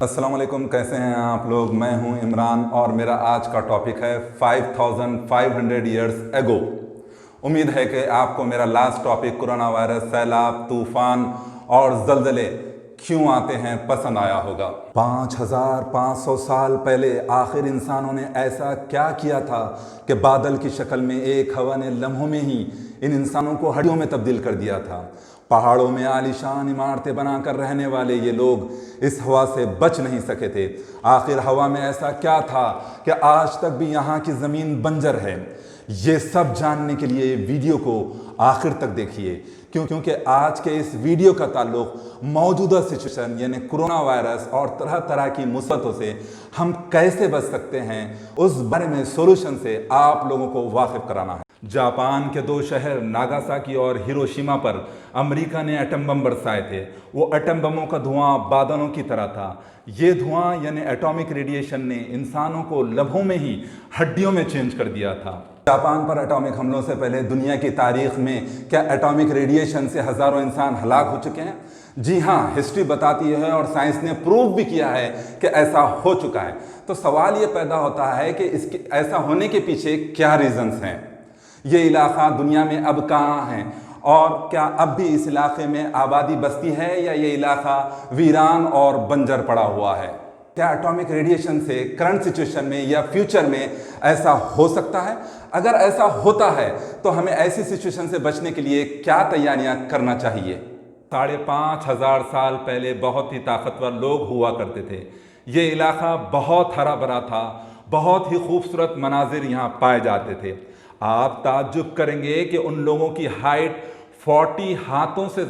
السلام علیکم، کیسے ہیں آپ لوگ؟ میں ہوں عمران اور میرا آج کا ٹاپک ہے 5500 ایئرس ایگو۔ امید ہے کہ آپ کو میرا لاسٹ ٹاپک کرونا وائرس، سیلاب، طوفان اور زلزلے کیوں آتے ہیں پسند آیا ہوگا۔ 5500 سال پہلے آخر انسانوں نے ایسا کیا کیا تھا کہ بادل کی شکل میں ایک ہوا نے لمحوں میں ہی ان انسانوں کو ہڈیوں میں تبدیل کر دیا تھا۔ پہاڑوں میں عالیشان عمارتیں بنا کر رہنے والے یہ لوگ اس ہوا سے بچ نہیں سکے تھے۔ آخر ہوا میں ایسا کیا تھا کہ آج تک بھی یہاں کی زمین بنجر ہے؟ یہ سب جاننے کے لیے ویڈیو کو آخر تک دیکھیے، کیونکہ آج کے اس ویڈیو کا تعلق موجودہ سچویشن یعنی کرونا وائرس اور طرح طرح کی مصیبتوں سے ہم کیسے بچ سکتے ہیں اس بارے میں سولوشن سے آپ لوگوں کو واقف کرانا ہے۔ جاپان کے دو شہر ناگاساکی اور ہیروشیما پر امریکہ نے ایٹم بم برسائے تھے۔ وہ ایٹم بموں کا دھواں بادلوں کی طرح تھا۔ یہ دھواں یعنی ایٹامک ریڈیشن نے انسانوں کو لمحوں میں ہی ہڈیوں میں چینج کر دیا تھا۔ جاپان پر ایٹامک حملوں سے پہلے دنیا کی تاریخ میں کیا ایٹامک ریڈیشن سے ہزاروں انسان ہلاک ہو چکے ہیں؟ جی ہاں، ہسٹری بتاتی ہے اور سائنس نے پروو بھی کیا ہے کہ ایسا ہو چکا ہے۔ تو سوال یہ پیدا ہوتا ہے کہ ایسا ہونے کے پیچھے کیا ریزنز ہیں؟ یہ علاقہ دنیا میں اب کہاں ہے اور کیا اب بھی اس علاقے میں آبادی بستی ہے یا یہ علاقہ ویران اور بنجر پڑا ہوا ہے؟ کیا ایٹامک ریڈیشن سے کرنٹ سچویشن میں یا فیوچر میں ایسا ہو سکتا ہے؟ اگر ایسا ہوتا ہے تو ہمیں ایسی سچویشن سے بچنے کے لیے کیا تیاریاں کرنا چاہیے؟ 5500 سال پہلے بہت ہی طاقتور لوگ ہوا کرتے تھے۔ یہ علاقہ بہت ہرا بھرا تھا، بہت ہی خوبصورت مناظر یہاں پائے جاتے تھے۔ آپ تعجب کریں گے کہ ان لوگوں کی ہائٹ 40 ہاتھوں سے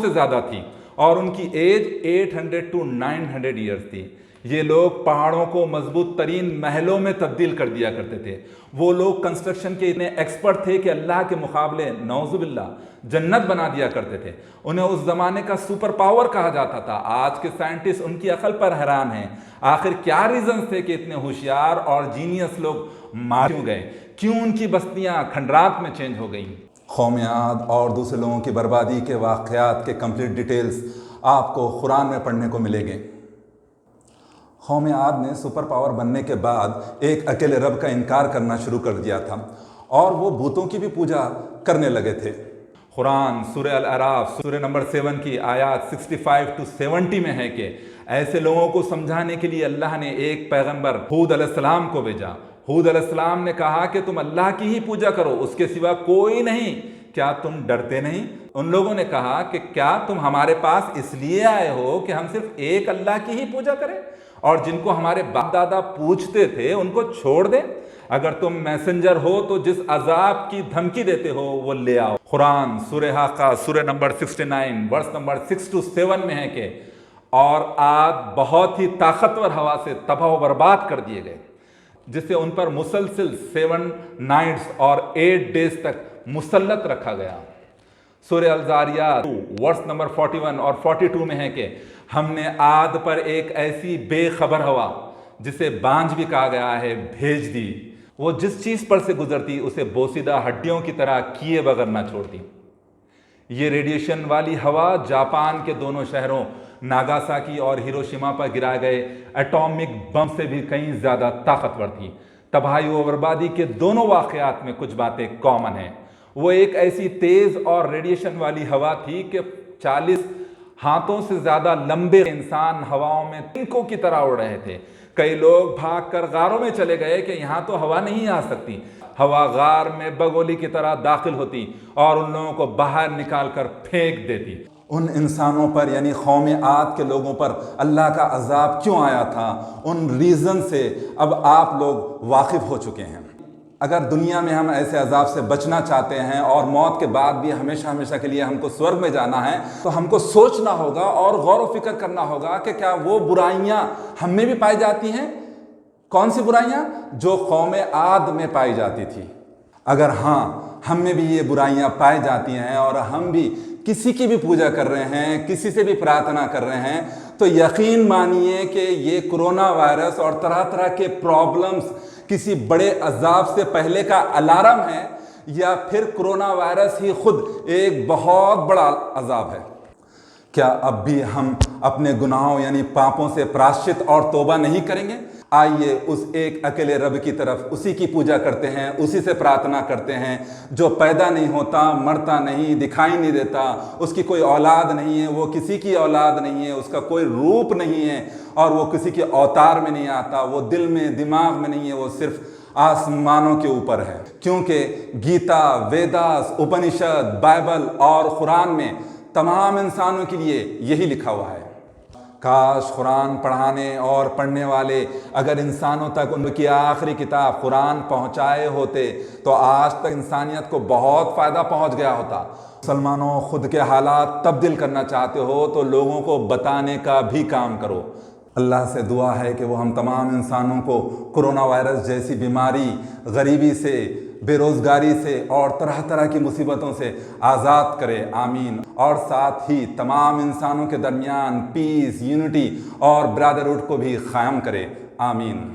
زیادہ تھی اور ان کی ایج 800 to 900 ایئرز تھی۔ یہ لوگ پہاڑوں کو مضبوط ترین محلوں میں تبدیل کر دیا کرتے تھے۔ وہ لوگ کنسٹرکشن کے اتنے ایکسپرٹ تھے کہ اللہ کے مقابلے نعوذ باللہ جنت بنا دیا کرتے تھے۔ انہیں اس زمانے کا سپر پاور کہا جاتا تھا۔ آج کے سائنٹسٹ ان کی عقل پر حیران ہیں۔ آخر کیا ریزنز تھے کہ اتنے ہوشیار اور جینیس لوگ مار کیوں گئے؟ کیوں ان کی بستیاں کھنڈرات میں چینج ہو گئیں؟ قوم عاد اور دوسرے لوگوں کی بربادی کے واقعات کے کمپلیٹ ڈیٹیلز آپ کو قرآن میں پڑھنے کو ملیں گے۔ قوم عاد نے سپر پاور بننے کے بعد ایک اکیلے رب کا انکار کرنا شروع کر دیا تھا اور وہ بتوں کی بھی پوجا کرنے لگے تھے۔ قرآن سورہ الاعراف سورہ نمبر 7 کی آیات 65 to 70 میں ہے کہ ایسے لوگوں کو سمجھانے کے لیے اللہ نے ایک پیغمبر ہود علیہ السلام کو بھیجا۔ ہود علیہ السلام نے کہا کہ تم اللہ کی ہی پوجا کرو، اس کے سوا کوئی نہیں۔ کیا تم ڈرتے نہیں؟ ان لوگوں نے کہا کہ کیا تم ہمارے پاس اس لیے آئے ہو کہ ہم صرف ایک اللہ کی ہی پوجا کریں اور جن کو ہمارے باپ دادا پوجتے تھے ان کو چھوڑ دیں؟ اگر تم میسنجر ہو تو جس عذاب کی دھمکی دیتے ہو وہ لے آؤ۔ قرآن سورہ حاقہ سورہ نمبر 69 ورس نمبر 6 to 7 میں ہے کہ اور عاد بہت ہی طاقتور ہوا سے تباہ و برباد کر دیے گئے، جس سے ان پر مسلسل 7 نائٹس اور 8 ڈیز تک مسلط رکھا گیا۔ سورہ الزاریات ورس نمبر 41 اور 42 میں ہے کہ ہم نے عاد پر ایک ایسی بے خبر ہوا جسے بانجھ بھی کہا گیا ہے بھیج دی۔ وہ جس چیز پر سے گزرتی اسے بوسیدہ ہڈیوں کی طرح کیے بغیر نہ چھوڑتی۔ یہ ریڈیشن والی ہوا جاپان کے دونوں شہروں ناگاساکی اور ہیروشیما پر گرائے گئے ایٹامک بم سے بھی کہیں زیادہ طاقتور تھی۔ تباہی و بربادی کے دونوں واقعات میں کچھ باتیں کامن ہیں۔ وہ ایک ایسی تیز اور ریڈیشن والی ہوا تھی کہ 40 ہاتھوں سے زیادہ لمبے انسان ہواؤں میں تنکوں کی طرح اڑ رہے تھے۔ کئی لوگ بھاگ کر غاروں میں چلے گئے کہ یہاں تو ہوا نہیں آ سکتی۔ ہوا غار میں بگولی کی طرح داخل ہوتی اور ان لوگوں کو باہر نکال کر پھینک دیتی۔ ان انسانوں پر یعنی قوم عاد کے لوگوں پر اللہ کا عذاب کیوں آیا تھا، ان ریزن سے اب آپ لوگ واقف ہو چکے ہیں۔ اگر دنیا میں ہم ایسے عذاب سے بچنا چاہتے ہیں اور موت کے بعد بھی ہمیشہ ہمیشہ کے لیے ہم کو سورگ میں جانا ہے تو ہم کو سوچنا ہوگا اور غور و فکر کرنا ہوگا کہ کیا وہ برائیاں ہم میں بھی پائی جاتی ہیں؟ کون سی برائیاں؟ جو قوم عاد میں پائی جاتی تھی۔ اگر ہاں ہم میں بھی یہ برائیاں پائی جاتی ہیں اور ہم بھی کسی کی بھی پوجا کر رہے ہیں، کسی سے بھی پرارتھنا کر رہے ہیں، تو یقین مانیے کہ یہ کرونا وائرس اور طرح طرح کے پرابلمز کسی بڑے عذاب سے پہلے کا الارم ہے یا پھر کرونا وائرس ہی خود ایک بہت بڑا عذاب ہے۔ کیا اب بھی ہم اپنے گناہوں یعنی پاپوں سے پراشچت اور توبہ نہیں کریں گے؟ آئیے اس ایک اکیلے رب کی طرف اسی کی پوجا کرتے ہیں، اسی سے پرارتھنا کرتے ہیں جو پیدا نہیں ہوتا، مرتا نہیں، دکھائی نہیں دیتا، اس کی کوئی اولاد نہیں ہے، وہ کسی کی اولاد نہیں ہے، اس کا کوئی روپ نہیں ہے اور وہ کسی کے اوتار میں نہیں آتا، وہ دل میں دماغ میں نہیں ہے، وہ صرف آسمانوں کے اوپر ہے۔ کیونکہ گیتا، ویداس، اپنشد، بائبل اور قرآن میں تمام انسانوں کے لیے یہی لکھا ہوا ہے۔ کاش قرآن پڑھانے اور پڑھنے والے اگر انسانوں تک ان کی آخری کتاب قرآن پہنچائے ہوتے تو آج تک انسانیت کو بہت فائدہ پہنچ گیا ہوتا۔ مسلمانوں، خود کے حالات تبدیل کرنا چاہتے ہو تو لوگوں کو بتانے کا بھی کام کرو۔ اللہ سے دعا ہے کہ وہ ہم تمام انسانوں کو کرونا وائرس جیسی بیماری، غریبی سے، بے روزگاری سے اور طرح طرح کی مصیبتوں سے آزاد کرے، آمین۔ اور ساتھ ہی تمام انسانوں کے درمیان پیس، یونٹی اور برادرہوڈ کو بھی قائم کرے، آمین۔